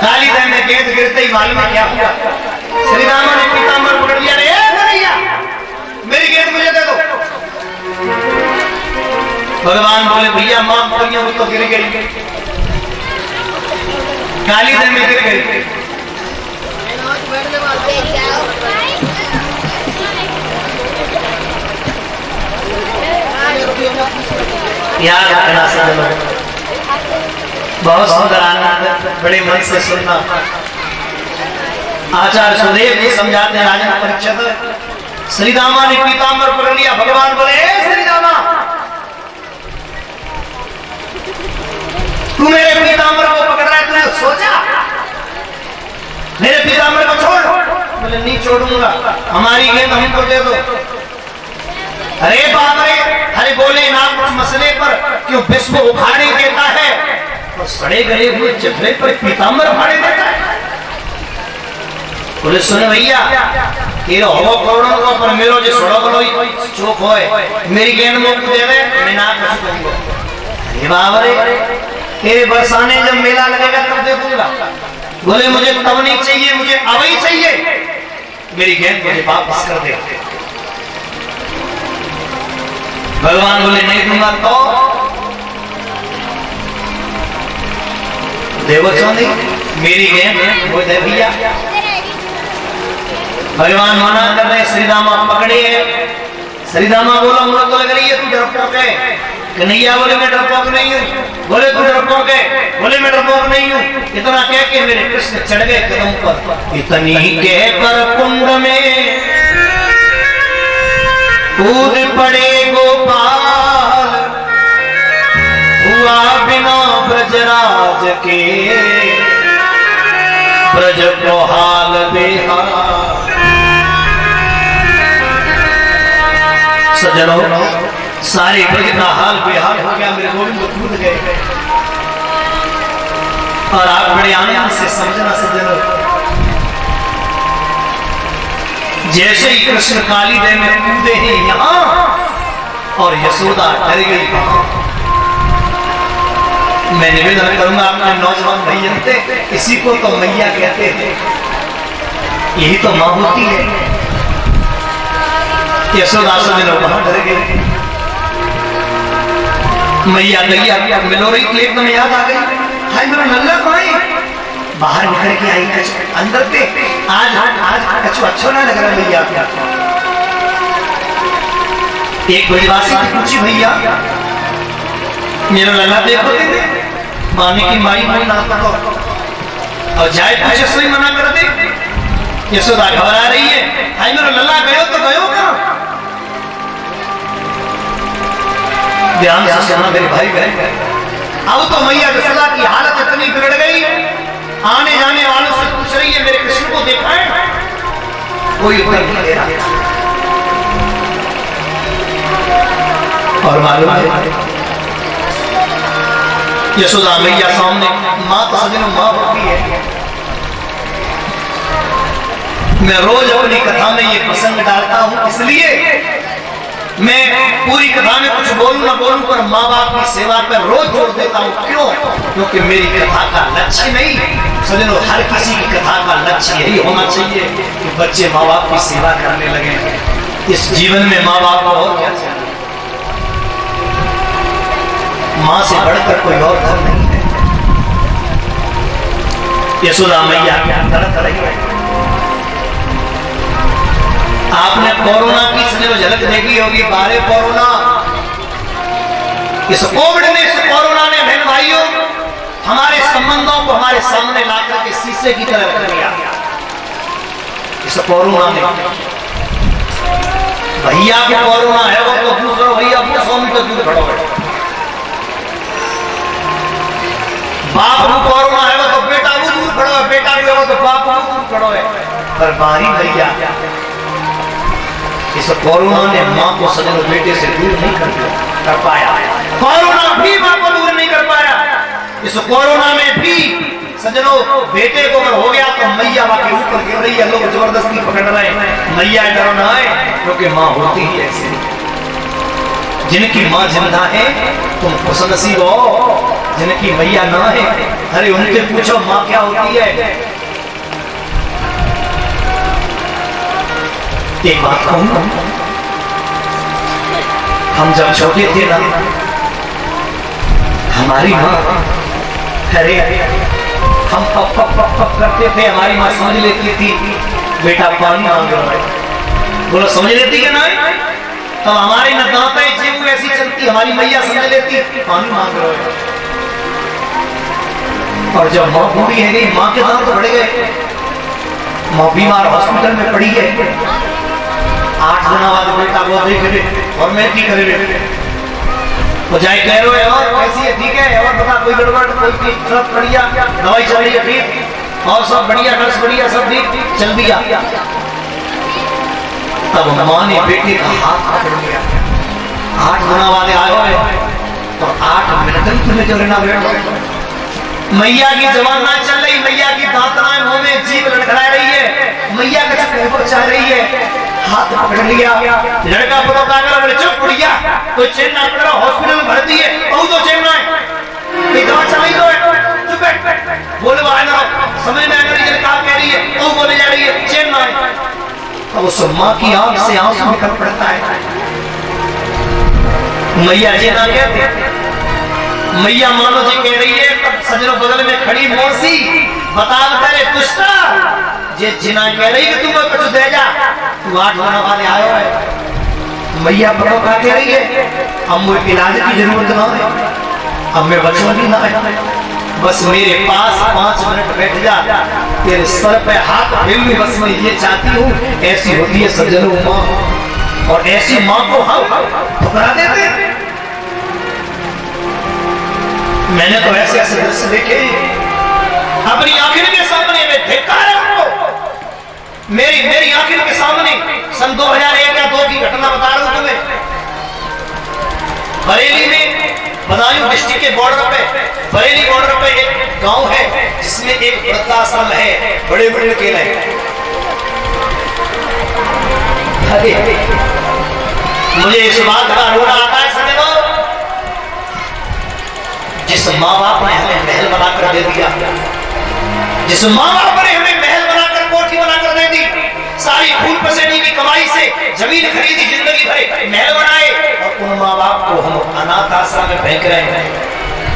कालीधर ने गेंद गिरते ही मालूम है क्या हुआ? श्री राम ने पीताम्बर पकड़ लिया, रे कन्हैया मेरी गेंद मुझे दे दो। भगवान बोले भैया माफ करिए वो तो गिर गई, कालीधर में गिर गई। याद रखना सजनों, बहुत सुंदर आनंद बड़े मन से सुनना। आचार्य सुदेव जी समझाते हैं राजन परीक्षित, श्री रामा ने पीताम्बर पकड़ लिया। भगवान बोले श्री रामा तू मेरे पीताम्बर को पकड़ रहा है, तूने सोचा मेरे पीताम्बर को छोड़? बोले नहीं छोड़ूंगा, हमारी गेंद हमको दे दो। अरे बाप रे, अरे बोले ना कुछ मसले पर क्यों विश्व उखाड़े देता है और सड़े गले हुए चेहरे पर पीताम्बर उखाड़े देता है। बोले सुन भैया तेरा हो करोड़ों को पर मेरो जो सड़ो गलो चोक होए मेरी गेंद मुझे दे दे, मैं ना कुछ दूंगा। अरे बाप रे, तेरे बरसाने जब मेला लगेगा तब देखूंगा। बोले मुझे तब नहीं चाहिए, मुझे अब ही चाहिए, मेरी गेंद मुझे वापस कर दे। भगवान बोले नहीं दूंगा तो देवो चौंधी मेरी गेंद वो दे भैया। भगवान मना कर रहे, श्री रामा पकड़े। श्री रामा बोला मुझे तो लग रही है तू डरपोक है। कन्हैया बोले मैं डरपोक नहीं हूँ। बोले तू डरपोक है? बोले मैं डरपोक नहीं हूँ। इतना कह के मेरे कृष्ण चढ़ गए कदम पर। इतनी कह कर कुंड में कूद पड़े गोपाल, हुआ बिना ब्रजराज के ब्रज को हाल बेहाल। सजनों सारे ब्रज का हाल बेहाल हो गया, मेरे गोविंद कूद गए। और आप बड़े आनंद से समझना सजनों, जैसे ही कृष्ण कालीधर में कूदे हैं यहाँ और यशोदा डर गई। मैं निवेदन करूंगा अपने नौजवान भैया से, इसी को तो मैया कहते थे, यही तो मां होती है। यशोदा से वहां डर गई, मैया गैया मिलो रही थी, एकदम याद आ गई, हाय मेरा नल्ला भाई बाहर निकल के आई अंदर पे। आज कछु अच्छा ना लग रहा भैया। एक ब्रजवासी ने पूछी भैया मेरा लल्ला देखो माने की माई माई ना तो और जाए पूछे सोई मना कर दे। यशोदा घबरा रही है, हाय मेरा लल्ला गयो तो गयो कहां? ध्यान से सुनना मेरे भाई बहन, अब तो मैया यशोदा की हालत इतनी बिगड़ गई, आने जाने वालों से पूछ रही है मेरे कृष्ण को देखा है? कोई उत्तर नहीं दे रहा। और मालूम है यशोदा मैया सामने मां तो सजनों मां होती है। मैं रोज अपनी कथा में ये प्रसंग डालता हूं, इसलिए मैं पूरी कथा में कुछ बोलूं ना बोलूं पर माँ बाप की सेवा पर रोज जोर देता हूँ। क्यों? क्योंकि मेरी कथा का लक्ष्य नहीं सजनों, हर किसी की कथा का लक्ष्य यही होना चाहिए कि बच्चे माँ बाप की सेवा करने लगे। इस जीवन में माँ बाप को और क्या चाहिए? माँ से बढ़कर कोई और धन नहीं है। यशोदा मैया क्या तड़प रही है। आपने कोरोना की झलक देखी होगी, बारे कोरोना, इस कोविड ने, इस कोरोना ने बहन भाइयों हमारे संबंधों को हमारे सामने लाकर के शीशे की तरह रख दिया। इस कोरोना ने भैया को कोरोना है वो तो दूसरा भैया को 100 मीटर दूर खड़ा है, बाप को कोरोना है वो तो बेटा को दूर खड़ा है, बेटा को तो बाप को दूर खड़ा है। पर बारी भैया इस कोरोना ने मां को सजनों बेटे से दूर नहीं कर पाया, कोरोना भी मां को दूर नहीं कर पाया। इस कोरोना में भी सजनों बेटे को अगर हो गया तो मैया बाकी ऊपर गिर रही है, लोग जबरदस्ती पकड़ रहे हैं। मैया डरो ना है क्योंकि मां होती ही ऐसे, जिनकी मां जिंदा है तुम खुशनसीब हो। जिनकी मैया ना है, अरे उनसे पूछो माँ क्या होती है। एक बात कहूँ, हम जब छोटे थे ना, हमारी माँ, अरे हम पप पप पप पप करते थे, हमारी माँ समझ लेती थी बेटा पानी मांग रहा है। बोलो समझ लेती क्या ना? तो हमारे न दांतें जीव ऐसी चलती, हमारी मैया समझ लेती पानी मांग रहा है। और जब माँ बूढ़ी है गई, माँ के दांत बढ़ गए, माँ बीमार हॉस्पिटल में पड़ी है, 8 दिन बाद बेटा वो देख रहे और मैं ठीक करे रहे, तो जाए कह रहे हो और कैसी है, ठीक है, और बता कोई गड़बड़, कोई सब बढ़िया, दवाई चल रही है ठीक, और सब बढ़िया, नर्स बढ़िया, सब ठीक चल दिया। तब माँ ने बेटे का हाथ पकड़ लिया, 8 दिन वाले आए हुए और 8 मिनट तुम्हें जो रहना बैठ, मैया की जबान ना चल रही, मैया की दांतनाएं मुंह में, जीभ लड़खड़ा रही है, मैया का चक्कर चाह रही है, हाथ पकड़ लिया। लड़का पता कर बोले चुप बुढ़िया, कोई चैन ना पकड़ा, हॉस्पिटल में भर्ती है, बहुत तो चैन ना है, कोई दवा चलाई दो, चुप बैठ, बोले बाहर ना, समझ में आ रही है क्या कह रही है, वो बोले जा रही है चैन ना है। अब उस माँ की आंख से आंसू निकल पड़ता है। मैया जी ना कहते, मैया मानो जी कह रही है, सजनों बगल में खड़ी मौसी बता तेरे दुष्टा जे जिना कह रही कि तुम कुछ दे जा, तू 8 दिन वाले आयो है। मैया बड़ो का कह रही है, अब मुझे इलाज की जरूरत ना है, अब मैं बचूं भी ना है, बस मेरे पास 5 मिनट बैठ जा, तेरे सर पे हाथ फेर लूं, बस मैं ये चाहती हूँ। ऐसी होती है सज्जनों माँ, और ऐसी माँ को हम ठुकरा देते हैं। मैंने तो ऐसे ऐसे दृश्य देखे अपनी आंखों के सामने, में धिक्कार है आपको, मेरी आंखों के सामने। सन 2001 या 2 की घटना बता रहा हूं तुम्हें। बरेली में, बदायूं डिस्ट्रिक्ट के बॉर्डर पे, बरेली बॉर्डर पे एक गांव है जिसमें एक वृद्धाश्रम है, बड़े बड़े अकेले। मुझे इस बात का रोना आता है समझो, जिस माँ बाप ने हमें महल बनाकर दे दिया, जिस माँ बाप ने हमें महल बनाकर, कोठी बनाकर दे दी, सारी खून पसीने की कमाई से जमीन खरीदी, जिंदगी भर महल बनाए, और उन माँ बाप को हम अनाथ आश्रम में फेंक रहे हैं।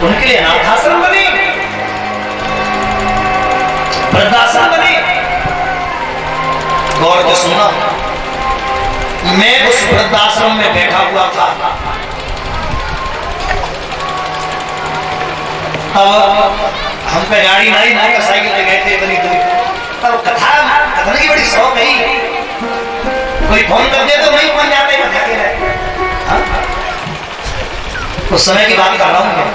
उनके लिए अनाथ आश्रम बने, वृद्धाश्रम बने। गौर से सुना, मैं उस वृद्धाश्रम में बैठा हुआ था, हम पे गाड़ी नहीं, मोटरसाइकिल पे गए थे इतनी दूर। तब कथन की बड़ी शौक है, कोई फोन कर दे तो नहीं पहुंच जाते कथा के रहे। उस समय की बात कर रहा हूं मैं।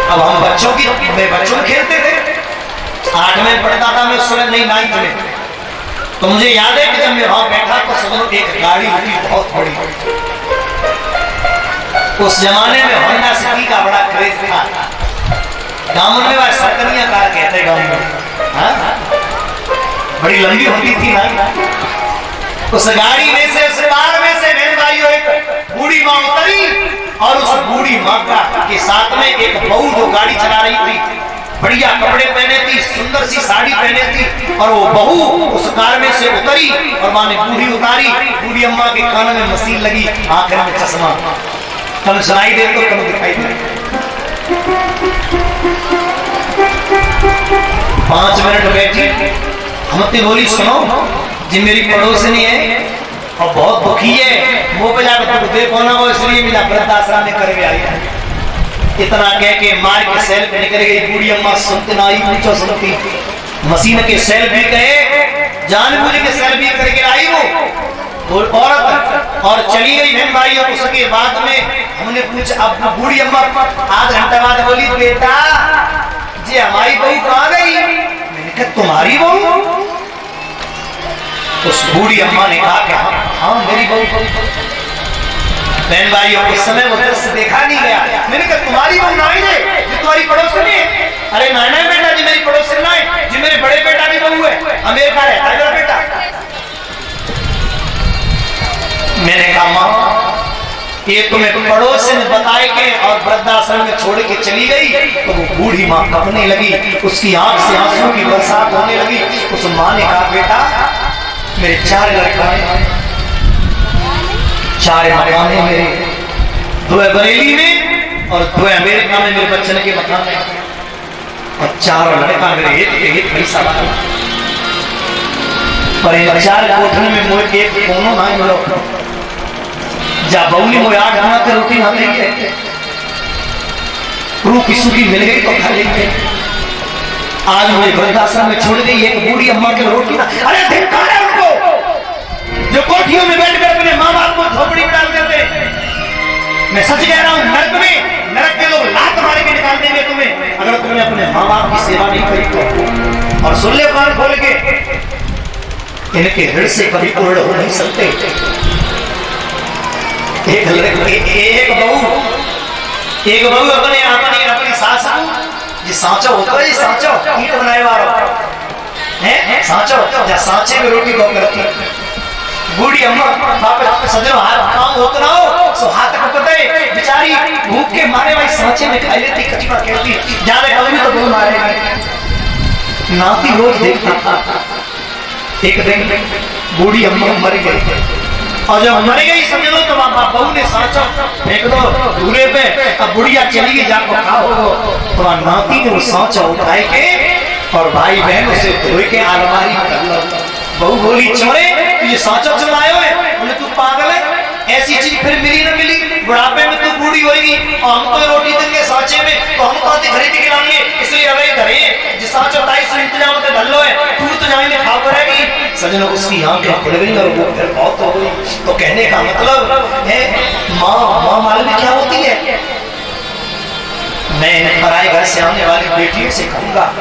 अब हम बच्चों में खेलते थे, 8 में पढ़ता था मैं उस समय, नहीं 9th में। तो मुझे याद है कि जब मैं वहां बैठा तो समझो एक गाड़ी हुई बहुत बड़ी। उस जमाने में होंडा सिटी का बड़ा क्रेज था, गांव में वह सरकनिया कार कहते गांव में, बड़ी लंबी होती थी ना। उस गाड़ी में से, उस कार में से बहन भाइयों एक बूढ़ी माँ उतरी, और उस बूढ़ी माँ के साथ में एक बहू जो गाड़ी चला रही थी, बढ़िया कपड़े पहने थी, सुंदर सी साड़ी पहने थी, और वो बहू उस कार में से उतरी और माँ ने बूढ़ी उतारी। बूढ़ी अम्मा के कान में मशीन लगी, आंखें में चश्मा, कल सुनाई दे तो कल दिखाई दे। 5 मिनट बैठी, हमती बोली सुनो जी, मेरी पड़ोसनी है और बहुत दुखी है, वो पे जाकर देखो ना, वो इसलिए मिला वृद्धाश्रम में करके आई है। इतना कह के मार के सेल पे निकल गई। बूढ़ी अम्मा सुनते ना आई, पूछो सुनती, मशीन के सेल भी गए, जानबूझ के सेल भी करके आई वो औरत, और चली गई बहन भाइयों। उसके बाद में हमने पूछा, अब बूढ़ी अम्मा आध घंटा बाद बोली, बेटा जी हमारी बहू कहाँ गई? मैंने कहा तुम्हारी बहू? उस बूढ़ी अम्मा ने कहा कि हाँ मेरी बहू। बहन भाइयों उस समय वो दृश्य देखा नहीं गया। मैंने कहा तुम्हारी बहू ना है, तुम्हारी पड़ोसनी है? अरे ना बेटा जी मेरी पड़ोसन ना है जी, मेरे बड़े बेटा की बहू है, अमेरिका रहता है मेरा बेटा। मैंने कहा माँ ये तुम्हें पड़ोसन बता वृद्धाश्रम में छोड़ के चली गई तो वो बूढ़ी माँ कपने लगी, उसकी आंख से आंसू की बरसात होने लगी। उस माँ ने कहा, बेटा मेरे 4 लड़का है, 4 मकान है मेरे, 2 बरेली में और 2 अमेरिका में मेरे बच्चन के मकान है, और 4 लड़का मेरे एक पैसा वाला, पर इन 4 कोठन में मुझे एक कोनो ना मिलो। जा बउनी मुझे 8 आना के रोटी ना देंगे, रूखी सूखी मिल गई तो खा लेंगे। आज मुझे वृद्धाश्रम में छोड़ गई एक बूढ़ी अम्मा के रोटी ना। अरे धिक्कार है उनको जो कोठियों में बैठ कर अपने माँ बाप को झोपड़ी में डाल देते। मैं सच कह रहा हूँ, नरक के लोग लात मार के निकाल देंगे तुम्हें अगर तुमने अपने माँ बाप की सेवा नहीं करी तो। और सुन ले कान खोल के, इनके ऋण से कभी पूर्ण हो नहीं सकते। एक बहू अपनी सास जी साँचो होता है, साँचो ईट बनाए वाला है, साँचो या साँचे में रोटी को करती। बूढ़ी अम्मा बाप सजनो हाथ काम होता ना हो सो हाथ पकड़ते बेचारी भूख के मारे भाई साँचे में खाई लेती, कचरा कहती ज्यादा कभी तो बोल मारेगी। नाती रोज देखता था। एक दिन बूढ़ी अम्मा मर गई, और जब मर गई समझ लो तो बहू ने साँचा फेंक दो दूल्हे पे, अब बुढ़िया चली गई जाको खाओ। तो नाती ने वो साँचा उठाए के और भाई बहन उसे धोए के अलमारी में रख लो। बहू बोली, चोरे ये साँचा चलाए हुए, बोले तू पागल है, ऐसी चीज फिर मिली ना मिली, बुढ़ापे में तू बूढ़ी होगी और हम तो रोटी देंगे साँचे में तो हम तो खरीद के लाएंगे, इसलिए अरे घरे जिस साँचा ताई से इंतजाम से ढल लो है, तू तो जाएंगे खा पड़ेगी। सजनो उसकी आंखें खुल गई और वो फिर बहुत हो गई। तो कहने का मतलब है माँ मालूम क्या होती है। मैं पराए घर से आने वाली बेटियों से कहूंगा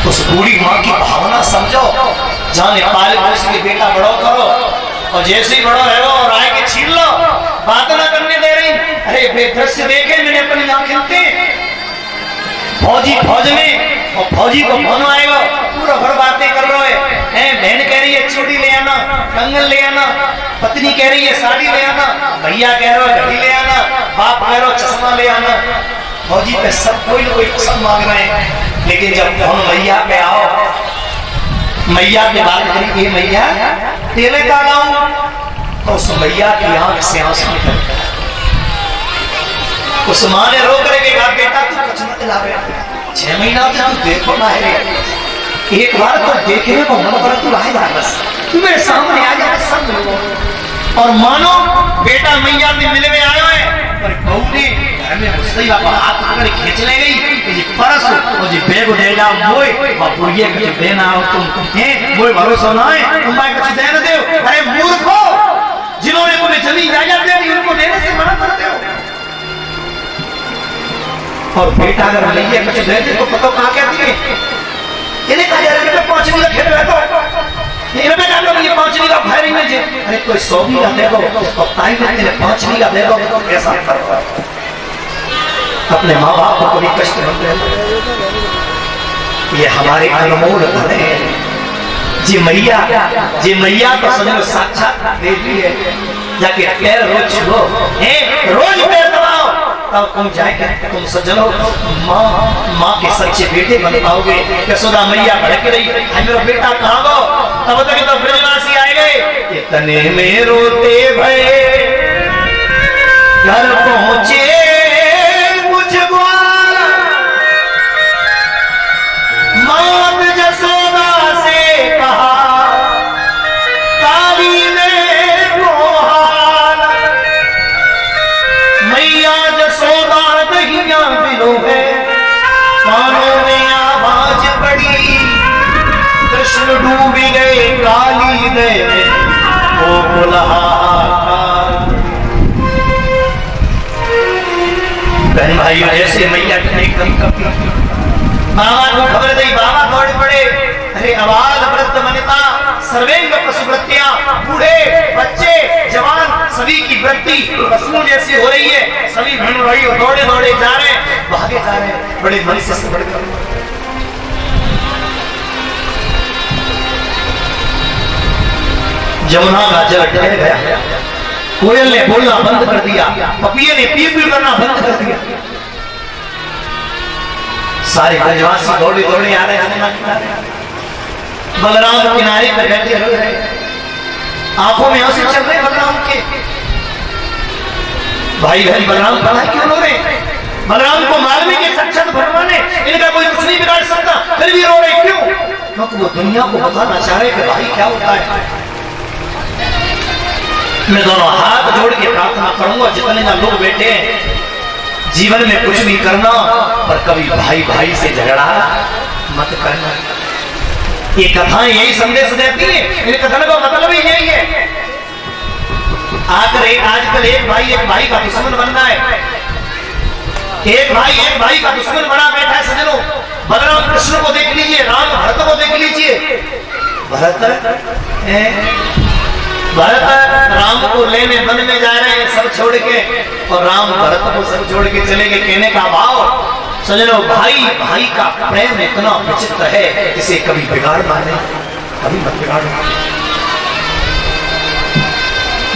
उस बूढ़ी माँ की भावना समझो, जाने पाले पोस के बेटा बड़ो करो, और जैसे ही बड़ो है वो और आए के छीन लो, बात ना करने दे रही। अरे बेदृश्य देखे मैंने अपनी आंखें से, फौजी फौज में और फौजी को फोन आएगा पूरा भर बातें कर रहे हैं। बहन कह रही है चूड़ी ले आना, कंगन ले आना, पत्नी कह रही है साड़ी ले आना, भैया कह रहे हो घड़ी ले आना, बाप कह रहे हो चश्मा ले आना। फौजी पे सब कोई ना कोई पसंद मांग रहे हैं, लेकिन जब फोन मैया पे आओ, मैया पे बात करेंगे, मैया तेले का लाऊं, तो उस मैया की आंख से आंसू निकलता है। उस माँ ने रो करके कहा, बेटा तू कुछ मत लावे, 6 महीना तक तू देखो ना है, एक बार तो देखने को मन पर तू आएगा, बस तू मेरे सामने आ जा, सब मिलो। और मानो बेटा मैया से मिलने आयो है, पर बहू ने घर में घुसते ही हाथ पकड़ खींच ले गई कि ये परस और ये बैग दे जाओ मोय, और बुढ़िया के देना हो तुम हैं, मोय भरोसा ना है तुम भाई कुछ देने दे। अरे मूर्खो, जिन्होंने तुम्हें जमीन जायदाद दे दी उनको देने से मना करते हो। और बेटा अगर मैया कुछ दे दे तो पता कहाँ क्या दिए, इन्हें कहा जा रहा है 5 बीघा खेत रहता है, इन्हें कहा लोग ये 5 बीघा भाई नहीं मुझे, अरे कोई 100 बीघा दे दो तो ताई ने तेरे 5 बीघा दे दो, तो कैसा करता है। अपने माँ बाप को कभी कष्ट मत देना, ये हमारे अनमोल धन है। जी मैया तो समझो साक्षात देवी है, जाके पैर रोज छुओ, रोज पैर दबाओ, तब तुम जाके तुम सजनो माँ के सच्चे बेटे बन पाओगे। यशोदा मैया भड़क रही, मेरा बेटा कहाँ गो, तब तक तो ब्रजवासी आए गए, इतने में रोते भये घर पहुंचे डूबी गए काली दे वो बहन भाइयों ऐसे मैया एकदम बाबा को खबर दी, बाबा दौड़ पड़े। अरे आवाज वृद्ध वनिता सर्वेंग पशुवृत्तियां, बूढ़े बच्चे जवान सभी की वृत्ति पशुओं जैसी हो रही है। सभी भीड़ भाई दौड़े दौड़े जा रहे, भागे जा रहे, बड़े मन से बढ़कर जमुना का जल ठहर गया, कोयल ने बोलना बंद कर दिया, पपिये ने पी पी करना बंद कर दिया। सारे ब्रजवासी दौड़े दौड़े आ रहे हैं, बलराम किनारे पर बैठे रो रहे, आंखों में आंसू चल रहे बलराम के। भाई बहन बलराम पता क्यों रो रहे? बलराम को मालूम है कि साक्षात भगवान है, इनका कोई कुछ नहीं बिगाड़ सकता, फिर भी रो रहे क्यों? क्योंकि वो दुनिया को बताना चाह रहे कि भाई क्या होता है। मैं दोनों हाथ जोड़ के प्रार्थना करूंगा, जितने ना लोग बैठे हैं, जीवन में कुछ भी करना पर कभी भाई भाई से झगड़ा मत करना। ये कथाएं यही संदेश देती है, इन कथन का मतलब ही यही है। आजकल एक भाई का दुश्मन बनना है, एक भाई का दुश्मन बना बैठा है। सजनों, बलराम कृष्ण को देख लीजिए, राम भरत को देख लीजिए। भरत राम को लेने वन में जा रहे हैं सब छोड़ के, और राम भरत को सब छोड़ के चले गए। कहने का भाव सजनों, भाई का प्रेम इतना विचित्र है, इसे कभी बिगाड़ना नहीं, कभी मत बिगाड़ना।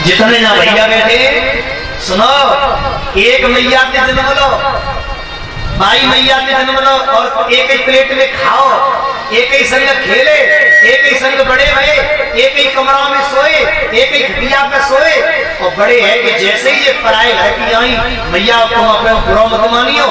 जितने ना भैया बैठे सुनो, एक मैया के जन्म लो, भाई मैया के जन्म लो, और एक ही प्लेट में खाओ, एक ही संग खेले, एक ही संग बड़े भये, एक ही कमरा में सोए, एक ही खटिया पे सोए। और बड़े हैं कि जैसे ही ये पराए घर की आई मैया, तुम अपने बुरा मत मानियो,